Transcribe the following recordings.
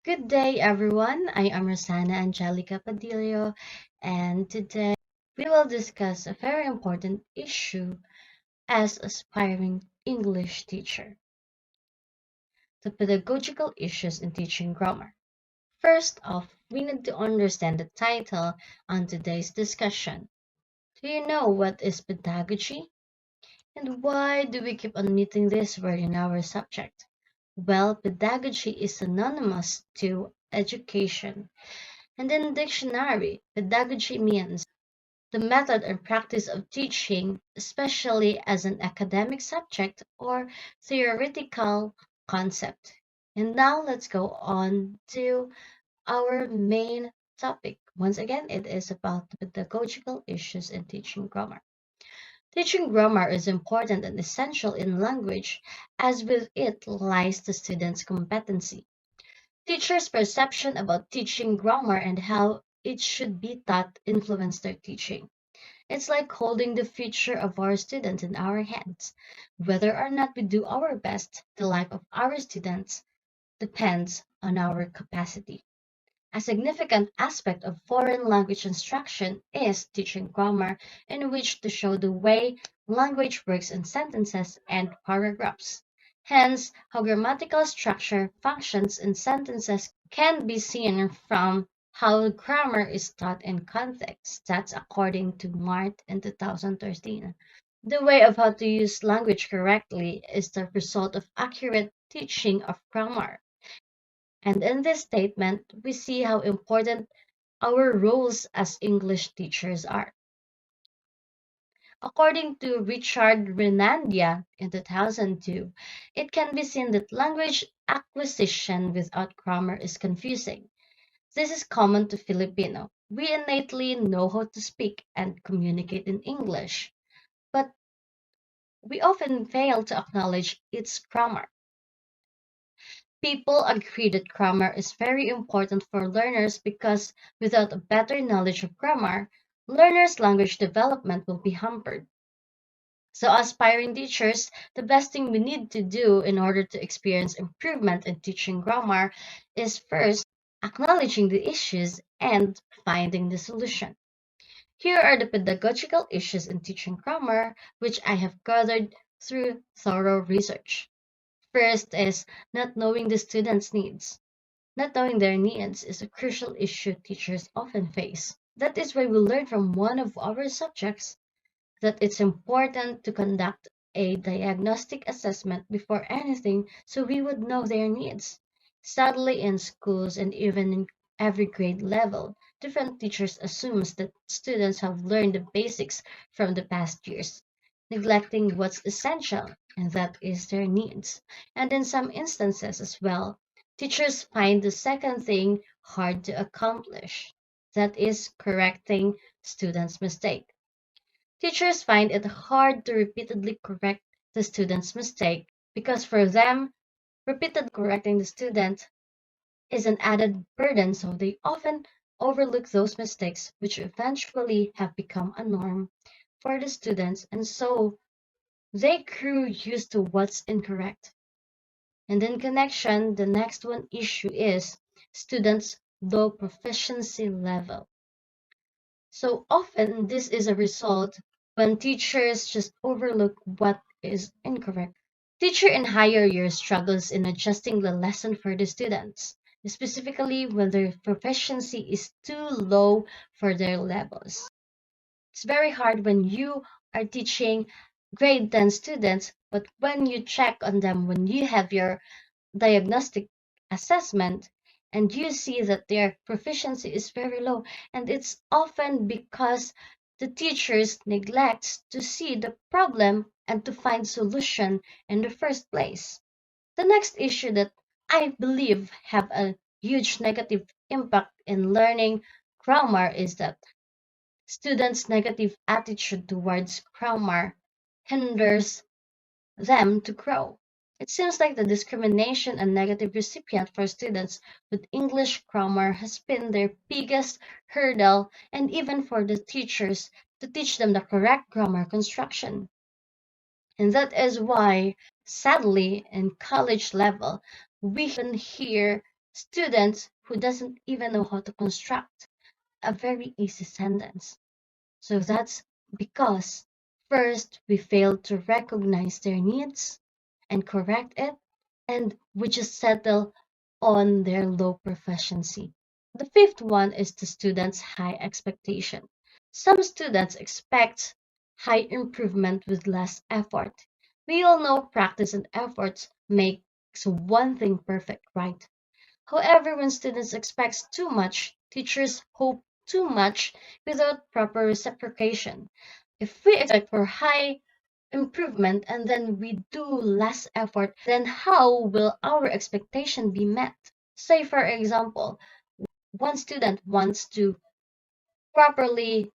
Good day, everyone. I am Rosana Angelica Padillo, and today we will discuss a very important issue as aspiring English teacher, the pedagogical issues in teaching grammar. First off, we need to understand the title on today's discussion. Do you know what is pedagogy? And why do we keep on meeting this word in our subject? Well, pedagogy is synonymous to education. And in dictionary, pedagogy means the method and practice of teaching, especially as an academic subject or theoretical concept. And now let's go on to our main topic. Once again, it is about the pedagogical issues in teaching grammar. Teaching grammar is important and essential in language, as with it lies the student's competency. Teachers' perception about teaching grammar and how it should be taught influence their teaching. It's like holding the future of our students in our hands. Whether or not we do our best, the life of our students depends on our capacity. A significant aspect of foreign language instruction is teaching grammar, in which to show the way language works in sentences and paragraphs. Hence, how grammatical structure functions in sentences can be seen from how grammar is taught in context. That's according to Mart in 2013. The way of how to use language correctly is the result of accurate teaching of grammar. And in this statement, we see how important our roles as English teachers are. According to Richard Renandia in 2002, it can be seen that language acquisition without grammar is confusing. This is common to Filipino. We innately know how to speak and communicate in English, but we often fail to acknowledge its grammar. People agree that grammar is very important for learners because without a better knowledge of grammar, learners' language development will be hampered. So, aspiring teachers, the best thing we need to do in order to experience improvement in teaching grammar is first acknowledging the issues and finding the solution. Here are the pedagogical issues in teaching grammar, which I have gathered through thorough research. First is not knowing the students' needs. Not knowing their needs is a crucial issue teachers often face. That is why we learn from one of our subjects that it's important to conduct a diagnostic assessment before anything so we would know their needs. Sadly, in schools and even in every grade level, different teachers assumes that students have learned the basics from the past years, neglecting what's essential, and that is their needs. And in some instances as well, teachers find the second thing hard to accomplish. That is correcting students' mistake. Teachers find it hard to repeatedly correct the student's mistake because for them, repeatedly correcting the student is an added burden, so they often overlook those mistakes, which eventually have become a norm for the students, and so they grew used to what's incorrect. And in connection, the next one issue is students' low proficiency level. So often, this is a result when teachers just overlook what is incorrect. Teacher in higher years struggles in adjusting the lesson for the students, specifically when their proficiency is too low for their levels. It's very hard when you are teaching grade 10 students, but when you check on them, when you have your diagnostic assessment and you see that their proficiency is very low, and it's often because the teachers neglect to see the problem and to find solution in the first place. The next issue that I believe have a huge negative impact in learning grammar is that students' negative attitude towards grammar hinders them to grow. It seems like the discrimination and negative recipient for students with English grammar has been their biggest hurdle, and even for the teachers to teach them the correct grammar construction. And that is why, sadly, in college level, we can hear students who doesn't even know how to construct a very easy sentence. So that's because first we fail to recognize their needs and correct it, and we just settle on their low proficiency. The fifth one is the student's high expectation. Some students expect high improvement with less effort. We all know practice and efforts makes one thing perfect, right? However, when students expect too much, teachers hope too much without proper reciprocation. If we expect for high improvement and then we do less effort, then how will our expectation be met? Say, for example, one student wants to properly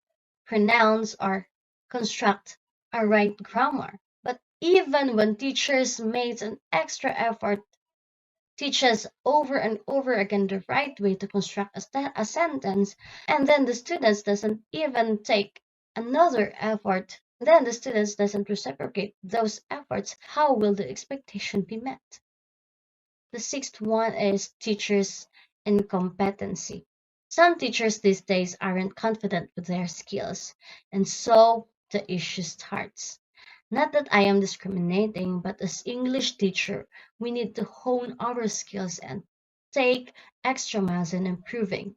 pronounce or construct a right grammar, but even when teachers made an extra effort teaches over and over again the right way to construct a sentence, and then the students doesn't even take another effort, then the students doesn't reciprocate those efforts, how will the expectation be met? The sixth one is teachers' incompetency. Some teachers these days aren't confident with their skills, and so the issue starts. Not that I am discriminating, but as English teacher, we need to hone our skills and take extra miles in improving.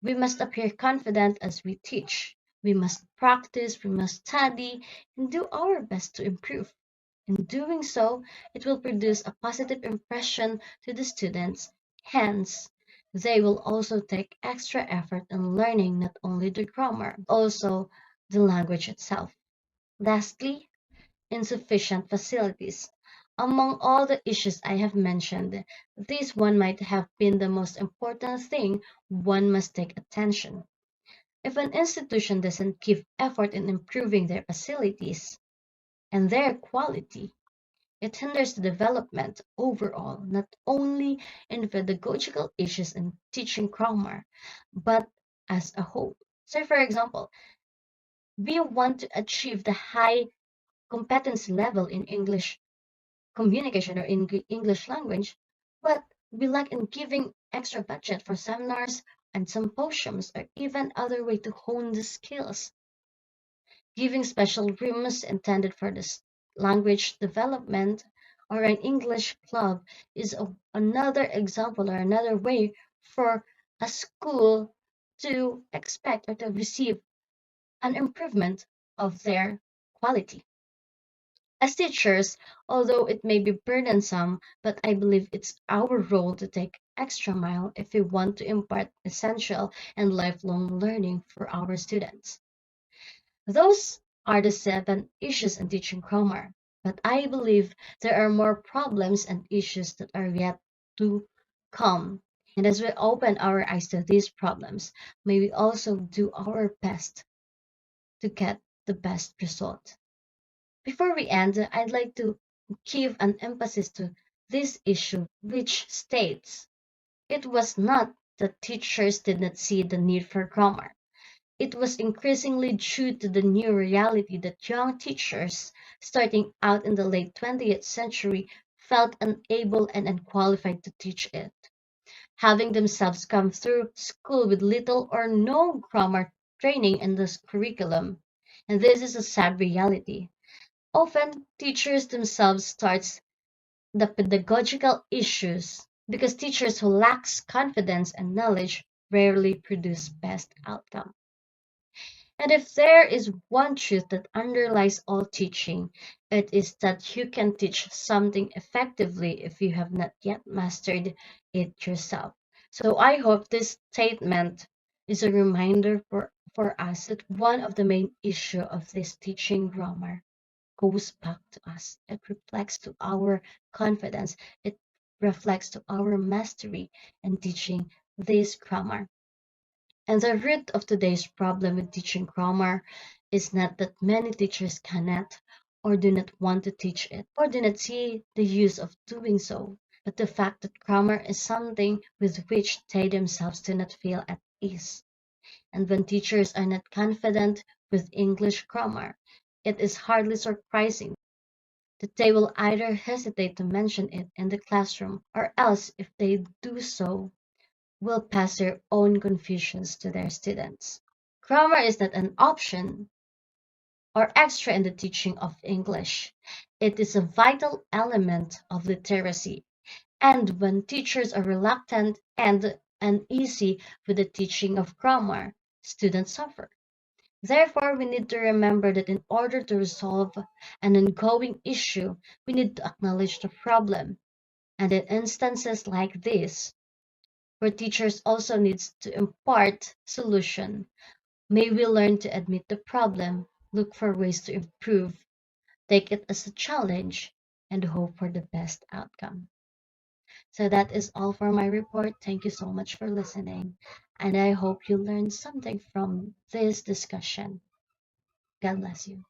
We must appear confident as we teach. We must practice, we must study, and do our best to improve. In doing so, it will produce a positive impression to the students. Hence, they will also take extra effort in learning not only the grammar, but also the language itself. Lastly, insufficient facilities. Among all the issues I have mentioned, this one might have been the most important thing one must take attention. If an institution doesn't give effort in improving their facilities and their quality, it hinders the development overall, not only in pedagogical issues and teaching grammar, but as a whole. So, for example, we want to achieve the high competency level in English communication or in English language, but we lack in giving extra budget for seminars and symposiums or even other way to hone the skills. Giving special rooms intended for this language development or an English club is another example or another way for a school to expect or to receive an improvement of their quality. As teachers, although it may be burdensome, but I believe it's our role to take extra mile if we want to impart essential and lifelong learning for our students. Those are the seven issues in teaching grammar, but I believe there are more problems and issues that are yet to come. And as we open our eyes to these problems, may we also do our best to get the best result. Before we end, I'd like to give an emphasis to this issue, which states it was not that teachers did not see the need for grammar. It was increasingly due to the new reality that young teachers, starting out in the late 20th century, felt unable and unqualified to teach it, having themselves come through school with little or no grammar training in this curriculum. And this is a sad reality. Often, teachers themselves start the pedagogical issues because teachers who lacks confidence and knowledge rarely produce best outcome. And if there is one truth that underlies all teaching, it is that you can teach something effectively if you have not yet mastered it yourself. So I hope this statement is a reminder for us that one of the main issue of this teaching grammar goes back to us. It reflects to our confidence. It reflects to our mastery in teaching this grammar. And the root of today's problem with teaching grammar is not that many teachers cannot or do not want to teach it or do not see the use of doing so, but the fact that grammar is something with which they themselves do not feel at ease. And when teachers are not confident with English grammar, it is hardly surprising that they will either hesitate to mention it in the classroom or else, if they do so, will pass their own confusions to their students. Grammar is not an option or extra in the teaching of English. It is a vital element of literacy. And when teachers are reluctant and uneasy with the teaching of grammar, students suffer. Therefore, we need to remember that in order to resolve an ongoing issue, we need to acknowledge the problem. And in instances like this, where teachers also needs to impart solution, may we learn to admit the problem, look for ways to improve, take it as a challenge, and hope for the best outcome. So that is all for my report. Thank you so much for listening, and I hope you learned something from this discussion. God bless you.